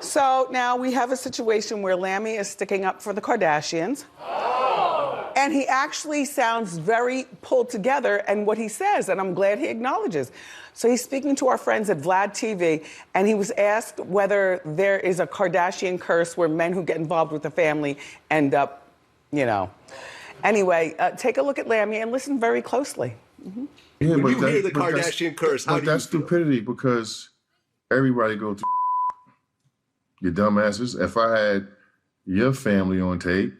So now we have a situation where Lammy is sticking up for the Kardashians. And he actually sounds very pulled together in what he says, and I'm glad he acknowledges. So he's speaking to our friends at Vlad TV, and he was asked whether there is a Kardashian curse where men who get involved with the family end up, you know. Anyway, take a look at Lammy and listen very closely. Mm-hmm. Yeah, when you hear the Kardashian curse, how do you feel? That's stupidity, because everybody go through you dumbasses. If I had your family on tape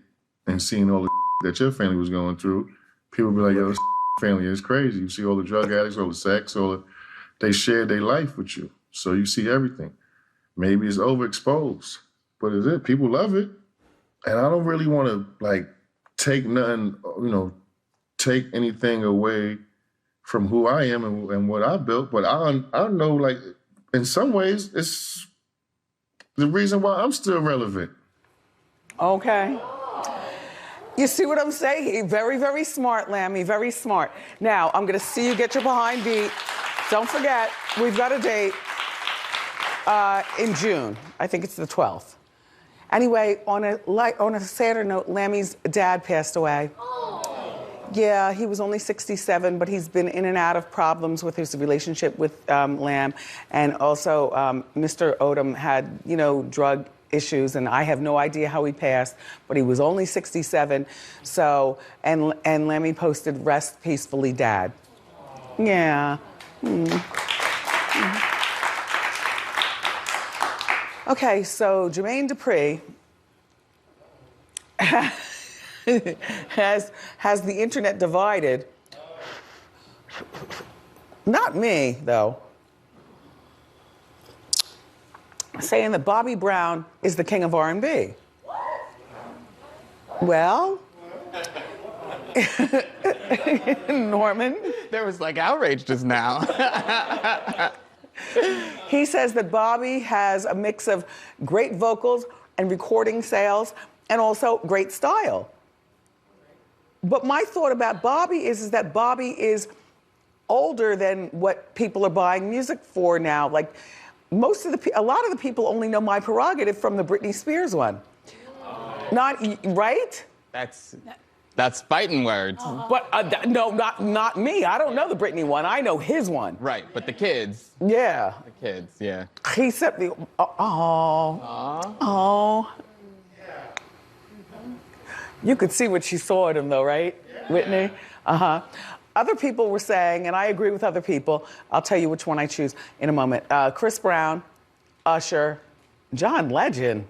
and seen all the that your family was going through, people would be like, yo, this family is crazy. You see all the drug addicts, all the sex, they shared their life with you. So you see everything. Maybe it's overexposed, but it's it. People love it. And I don't really want to like take nothing, take anything away from who I am and what I built. But I know, like, in some ways, it's the reason why I'm still relevant. Okay. You see what I'm saying? Very, very smart, Lammy, very smart. Now, I'm gonna see you get your behind beat. Don't forget, we've got a date in June. I think it's the 12th. Anyway, on a sadder note, Lammy's dad passed away. Yeah, he was only 67, but he's been in and out of problems with his relationship with Lam. And also, Mr. Odom had, drug issues, and I have no idea how he passed, but he was only 67. So, and Lammy posted, "Rest peacefully, Dad." Yeah. Okay, so Jermaine Dupri has the internet divided. Not me, though. Saying that Bobby Brown is the king of R&B. Well, Norman? There was like outrage just now. He says that Bobby has a mix of great vocals and recording sales and also great style. But my thought about Bobby is that Bobby is older than what people are buying music for now. Like, a lot of the people only know My Prerogative from the Britney Spears one. Not, right? That's fighting words. But no, not me. I don't know the Britney one. I know his one. Right, but the kids. Yeah. The kids, yeah. He said the, You could see what she saw in him though, right, Whitney? Uh-huh. Other people were saying, and I agree with other people, I'll tell you which one I choose in a moment. Chris Brown, Usher, John Legend.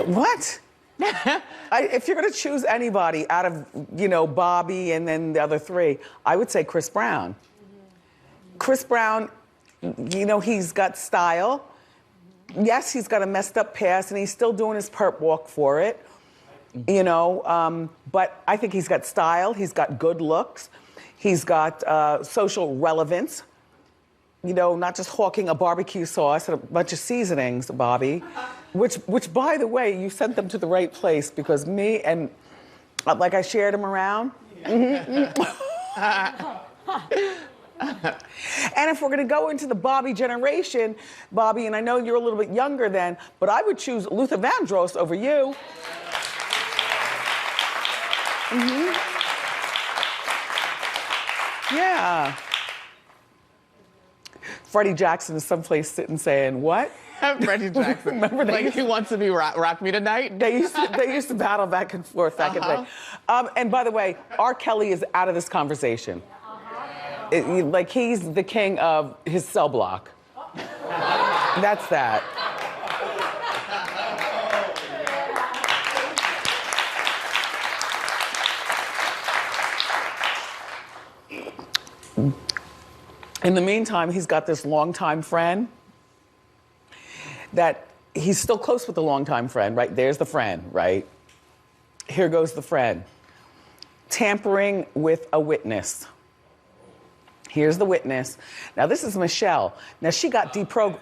What? If you're gonna choose anybody out of, Bobby and then the other three, I would say Chris Brown. Chris Brown, he's got style. Yes, he's got a messed up past and he's still doing his perp walk for it. But I think he's got style, he's got good looks, he's got social relevance, not just hawking a barbecue sauce and a bunch of seasonings, Bobby, which by the way, you sent them to the right place because me and, like I shared them around. And if we're gonna go into the Bobby generation, Bobby, and I know you're a little bit younger then, but I would choose Luther Vandross over you. Yeah. Freddie Jackson is someplace sitting saying, what? Freddie Jackson. Remember that? Like he wants to be rock me tonight? They used to battle back and forth back in the day. And by the way, R. Kelly is out of this conversation. Like he's the king of his cell block. That's that. In the meantime, he's got this longtime friend that he's still close with the longtime friend, right? There's the friend, right? Here goes the friend. Tampering with a witness. Here's the witness. Now this is Michelle. Now she got deprogrammed.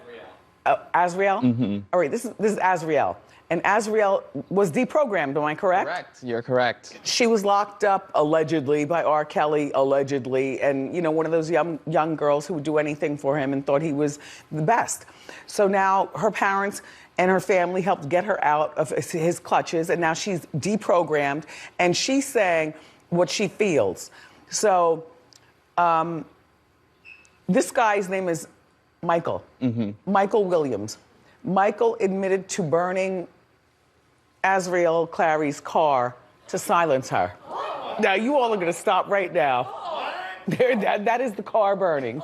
Azriel? Mm-hmm. All right, this is Azriel. and Azriel was deprogrammed, am I correct? Correct, you're correct. She was locked up allegedly by R. Kelly, allegedly, and you know, one of those young girls who would do anything for him and thought he was the best. So now her parents and her family helped get her out of his clutches, and now she's deprogrammed, and she's saying what she feels. So this guy's name is Michael. Michael Williams. Michael admitted to burning Azriel Clary's car to silence her. Now, you all are gonna stop right now. That is the car burning.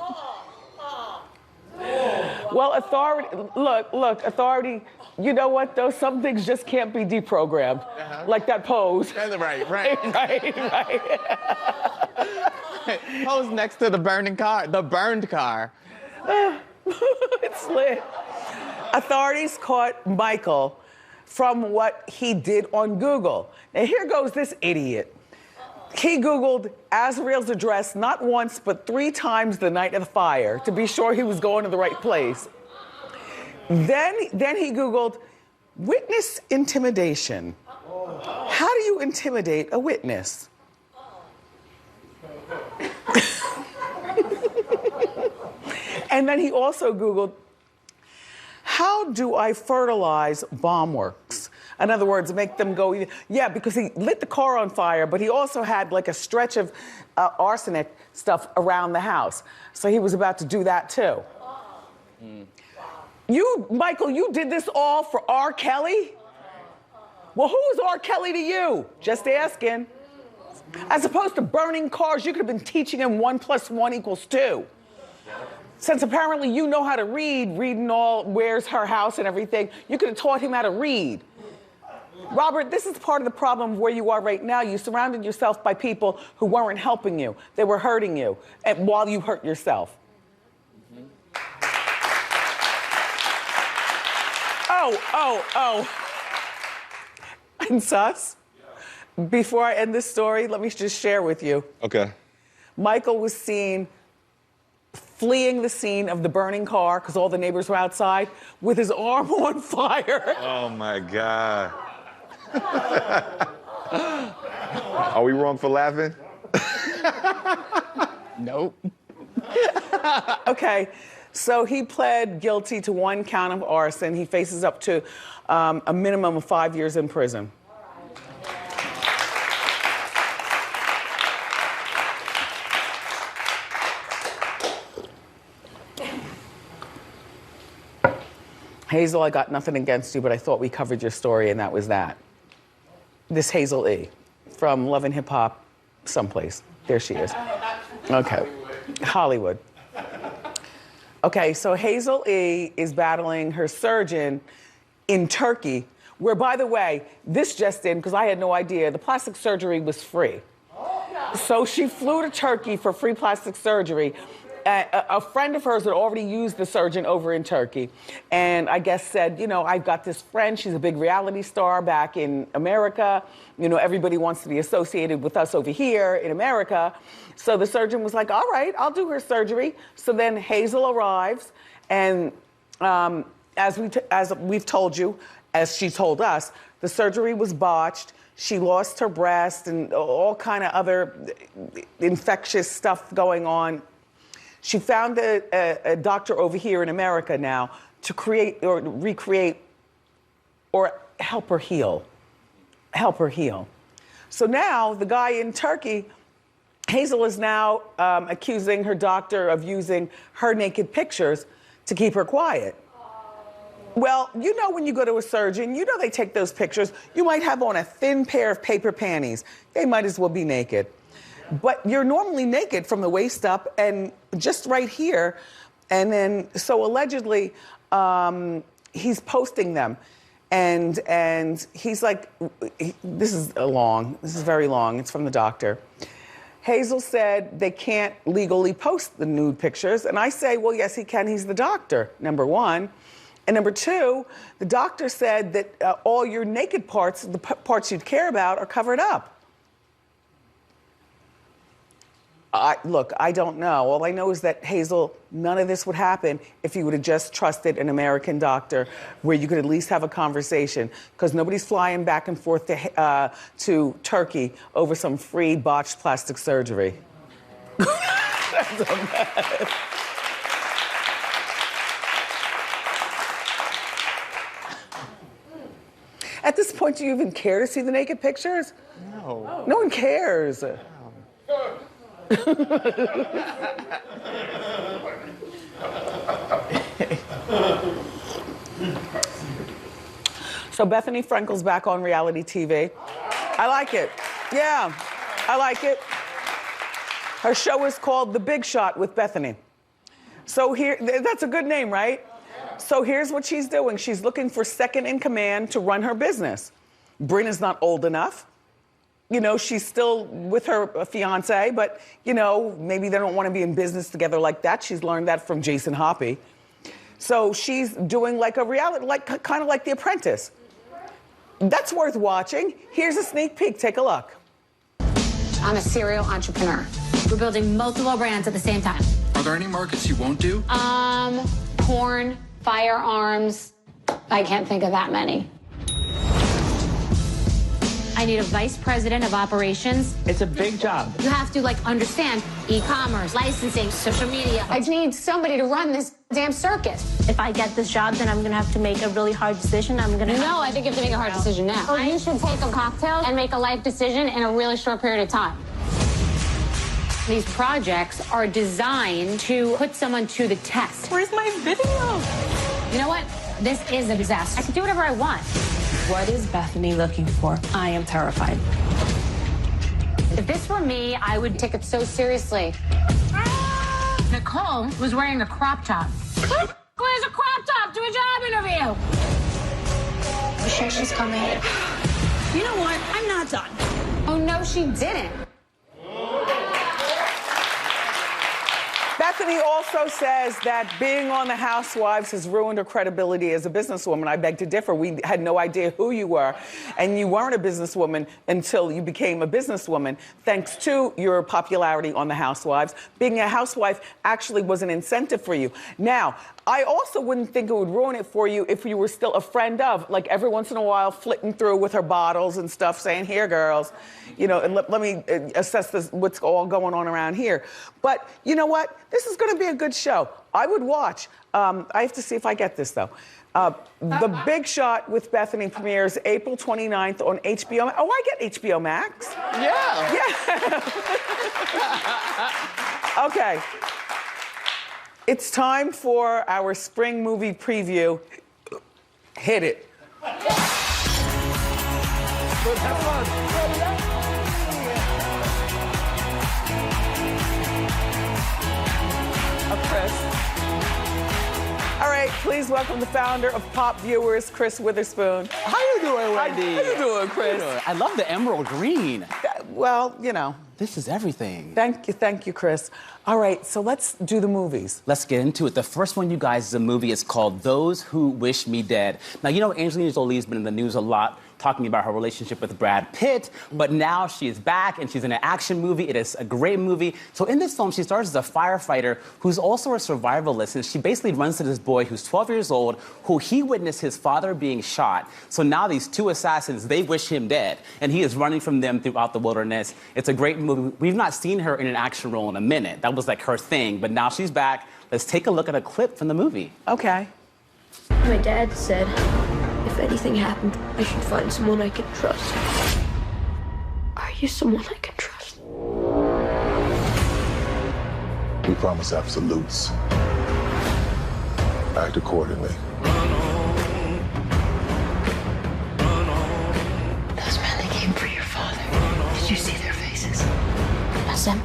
Well, authority, you know what though? Some things just can't be deprogrammed. Like that pose. Right. Right. Pose next to the burning car, the burned car. It's lit. Authorities caught Michael from what he did on Google. Now here goes this idiot. He Googled Azriel's address not once, but 3 times the night of the fire to be sure he was going to the right place. Then he Googled witness intimidation. How do you intimidate a witness? And then he also Googled, how do I fertilize bomb works? In other words, make them go, yeah, because he lit the car on fire, but he also had like a stretch of arsenic stuff around the house. So he was about to do that too. You, Michael, you did this all for R. Kelly? Well, who is R. Kelly to you? Just asking. As opposed to burning cars, you could have been teaching him 1 + 1 = 2. Since apparently you know how to read, reading all where's her house and everything, you could have taught him how to read. Robert, this is part of the problem where you are right now. You surrounded yourself by people who weren't helping you. They were hurting you while you hurt yourself. Oh. And sus, before I end this story, let me just share with you. Okay. Michael was seen fleeing the scene of the burning car because all the neighbors were outside with his arm on fire. Oh my God. Are we wrong for laughing? Nope. Okay, so he pled guilty to 1 count of arson. He faces up to a minimum of 5 years in prison. Hazel, I got nothing against you, but I thought we covered your story, and that was that. This Hazel E. from Love and Hip Hop someplace. There she is. Okay. Hollywood. Okay, so Hazel E. is battling her surgeon in Turkey, where, by the way, this just in, because I had no idea, the plastic surgery was free. So she flew to Turkey for free plastic surgery. A friend of hers had already used the surgeon over in Turkey, and I guess said, you know, I've got this friend, she's a big reality star back in America. You know, everybody wants to be associated with us over here in America. So the surgeon was like, all right, I'll do her surgery. So then Hazel arrives, and as we've told you, as she told us, the surgery was botched. She lost her breast and all kind of other infectious stuff going on. She found a doctor over here in America now to create or recreate or help her heal. Help her heal. So now the guy in Turkey, Hazel is now accusing her doctor of using her naked pictures to keep her quiet. Well, you know when you go to a surgeon, you know they take those pictures. You might have on a thin pair of paper panties. They might as well be naked. But you're normally naked from the waist up and just right here. And then, so allegedly, he's posting them. And he's like, this is very long. It's from the doctor. Hazel said they can't legally post the nude pictures. And I say, well, yes, he can. He's the doctor, number one. And number two, the doctor said that all your naked parts, the parts you'd care about, are covered up. Look, I don't know. All I know is that, Hazel, none of this would happen if you would have just trusted an American doctor where you could at least have a conversation, because nobody's flying back and forth to Turkey over some free botched plastic surgery. That's a mess. At this point, do you even care to see the naked pictures? No. No one cares. So Bethany Frankel's back on reality TV. I like it. Yeah, I like it. Her show is called The Big Shot with Bethany. So that's a good name, right? So here's what she's doing. She's looking for second in command to run her business. Brenna's not old enough. You know, she's still with her fiance, but, you know, maybe they don't want to be in business together like that. She's learned that from Jason Hoppy. So she's doing like a reality, kind of like The Apprentice. That's worth watching. Here's a sneak peek. Take a look. I'm a serial entrepreneur. We're building multiple brands at the same time. Are there any markets you won't do? Porn, firearms. I can't think of that many. I need a vice president of operations. It's a big job. You have to, like, understand e-commerce, licensing, social media. I need somebody to run this damn circus. If I get this job, then I'm gonna have to make a really hard decision. No, I think you have to make a hard decision now. Or you should take a cocktail and make a life decision in a really short period of time. These projects are designed to put someone to the test. Where's my video? You know what? This is a disaster. I can do whatever I want. What is Bethany looking for? I am terrified. If this were me, I would take it so seriously. Nicole was wearing a crop top. Who wears a crop top to a job interview? I'm sure she's coming. You know what? I'm not done. Oh, no, she didn't. Bethany also says that being on The Housewives has ruined her credibility as a businesswoman. I beg to differ. We had no idea who you were, and you weren't a businesswoman until you became a businesswoman, thanks to your popularity on The Housewives. Being a housewife actually was an incentive for you. Now, I also wouldn't think it would ruin it for you if you were still a friend of, like every once in a while flitting through with her bottles and stuff saying, here, girls, you know, and let me assess this, what's all going on around here. But you know what? This is gonna be a good show. I would watch. I have to see if I get this though. The Big Shot with Bethany premieres April 29th on HBO. Oh, I get HBO Max. Yeah. Yeah. Okay. It's time for our spring movie preview. Hit it. Chris. All right, please welcome the founder of Pop Viewers, Chris Witherspoon. How you doing, Wendy? How you doing, Chris? I love the emerald green. Well, you know. This is everything. Thank you, Chris. All right, so let's do the movies. Let's get into it. The first one, you guys, is a movie. It's called Those Who Wish Me Dead. Now, you know Angelina Jolie's been in the news a lot, talking about her relationship with Brad Pitt, but now she is back and she's in an action movie. It is a great movie. So in this film, she stars as a firefighter who's also a survivalist, and she basically runs to this boy who's 12 years old, who he witnessed his father being shot. So now these two assassins, they wish him dead, and he is running from them throughout the wilderness. It's a great movie. We've not seen her in an action role in a minute. That was like her thing, but now she's back. Let's take a look at a clip from the movie. Okay. My dad said if anything happened, I should find someone I can trust. Are you someone I can trust? We promise absolutes. Act accordingly. Those men that came for your father, did you see their faces? That's them.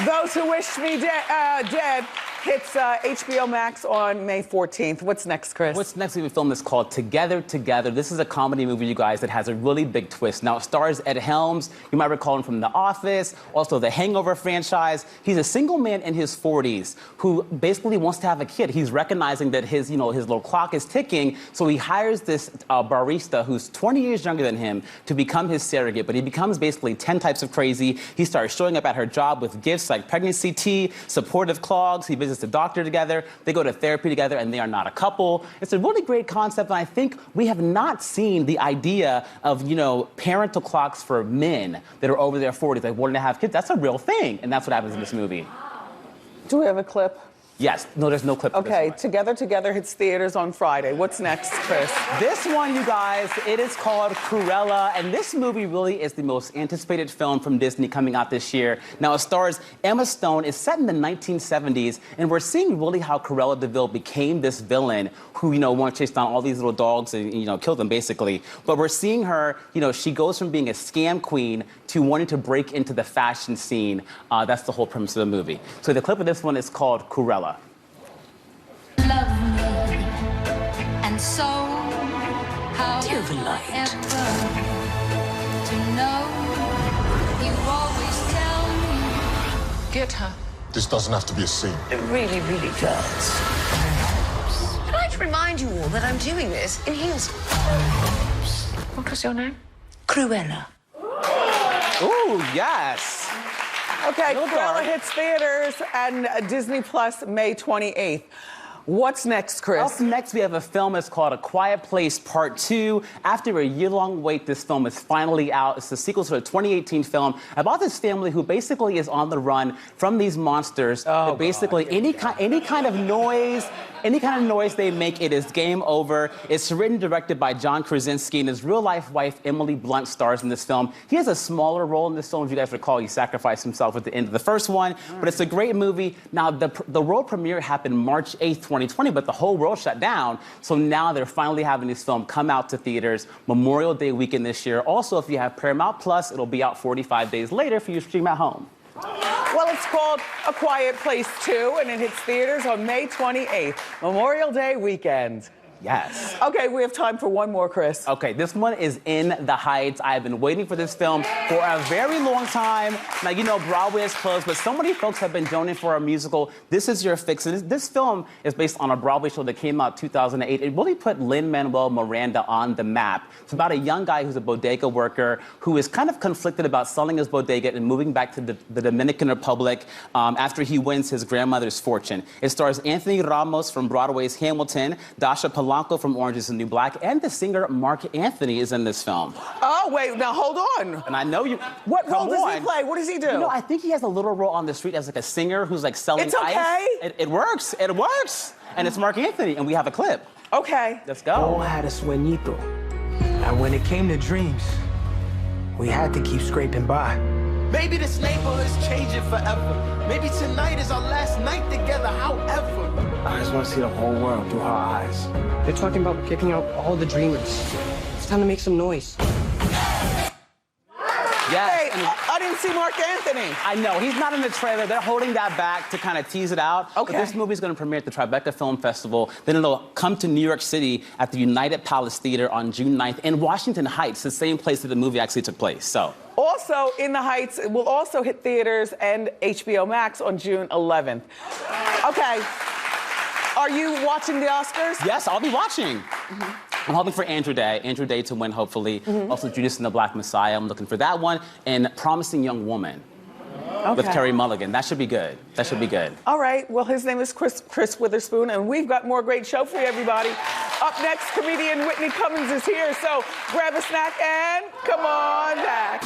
Those Who Wish Me Dead hits HBO Max on May 14th. What's next, Chris? What's next? We have a film that's called Together, Together. This is a comedy movie, you guys, that has a really big twist. Now, it stars Ed Helms. You might recall him from The Office, also the Hangover franchise. He's a single man in his 40s who basically wants to have a kid. He's recognizing that his little clock is ticking, so he hires this barista who's 20 years younger than him to become his surrogate, but he becomes basically 10 types of crazy. He starts showing up at her job with gifts like pregnancy tea, supportive clogs. He visits the doctor together. They go to therapy together, and they are not a couple. It's a really great concept, and I think we have not seen the idea of, parental clocks for men that are over their 40s, like wanting to have kids. That's a real thing, and that's what happens in this movie. Do we have a clip? Yes. No, there's no clip for Okay, this one. Together, Together hits theaters on Friday. What's next, Chris? This one, you guys, it is called Cruella, and this movie really is the most anticipated film from Disney coming out this year. Now, it stars Emma Stone. It's set in the 1970s, and we're seeing really how Cruella de Vil became this villain who, wanted to chase down all these little dogs and, kill them, basically. But we're seeing her, she goes from being a scam queen to wanting to break into the fashion scene. That's the whole premise of the movie. So the clip of this one is called Cruella. Love me, and so how Dear Light. ever to know you always tell me. Get her. This doesn't have to be a scene. It really, really does. I'd like to remind you all that I'm doing this in heels. What was your name? Cruella. Ooh, yes. Okay, Cruella hits theaters and Disney Plus May 28th. What's next, Chris? Up next, we have a film that's called A Quiet Place Part 2. After a year-long wait, this film is finally out. It's the sequel to a 2018 film about this family who basically is on the run from these monsters. Basically, any kind of noise they make, it is game over. It's written and directed by John Krasinski, and his real-life wife, Emily Blunt, stars in this film. He has a smaller role in this film. If you guys recall, he sacrificed himself at the end of the first one. But it's a great movie. Now, the world premiere happened March 8th, 2020, but the whole world shut down. So now they're finally having this film come out to theaters Memorial Day weekend this year. Also, if you have Paramount Plus, it'll be out 45 days later for you to stream at home. Well, it's called A Quiet Place 2, and it hits theaters on May 28th, Memorial Day weekend. Yes. Okay, we have time for one more, Chris. Okay, this one is In the Heights. I've been waiting for this film for a very long time. Now, Broadway is closed, but so many folks have been joining for a musical. This is your fix. And this film is based on a Broadway show that came out in 2008. It really put Lin-Manuel Miranda on the map. It's about a young guy who's a bodega worker who is kind of conflicted about selling his bodega and moving back to the Dominican Republic after he wins his grandmother's fortune. It stars Anthony Ramos from Broadway's Hamilton, Dasha Polanco from Orange is the New Black, and the singer Mark Anthony is in this film. Oh, wait, now hold on. And I know you... What role does he play? What does he do? I think he has a little role on the street as like a singer who's like selling It's okay. ice. It works. It works. And it's Mark Anthony, and we have a clip. Okay. Let's go. All had a sueñito. And when it came to dreams, we had to keep scraping by. Maybe this neighborhood's changing forever. Maybe tonight is our last night together, however. I just want to see the whole world through her eyes. They're talking about kicking out all the dreamers. It's time to make some noise. Yes. Hey, I didn't see Mark Anthony. I know. He's not in the trailer. They're holding that back to kind of tease it out. Okay. But this movie's going to premiere at the Tribeca Film Festival. Then it'll come to New York City at the United Palace Theater on June 9th. And Washington Heights, the same place that the movie actually took place. So... Also, In the Heights will also hit theaters and HBO Max on June 11th. Okay. Are you watching the Oscars? Yes, I'll be watching. I'm hoping for Andrew Day to win, hopefully. Also, Judas and the Black Messiah, I'm looking for that one. And Promising Young Woman with Carey Mulligan. That should be good. That should be good. All right. Well, his name is Chris Witherspoon, and we've got more great show for you, everybody. Up next, comedian Whitney Cummings is here, so grab a snack and come on back.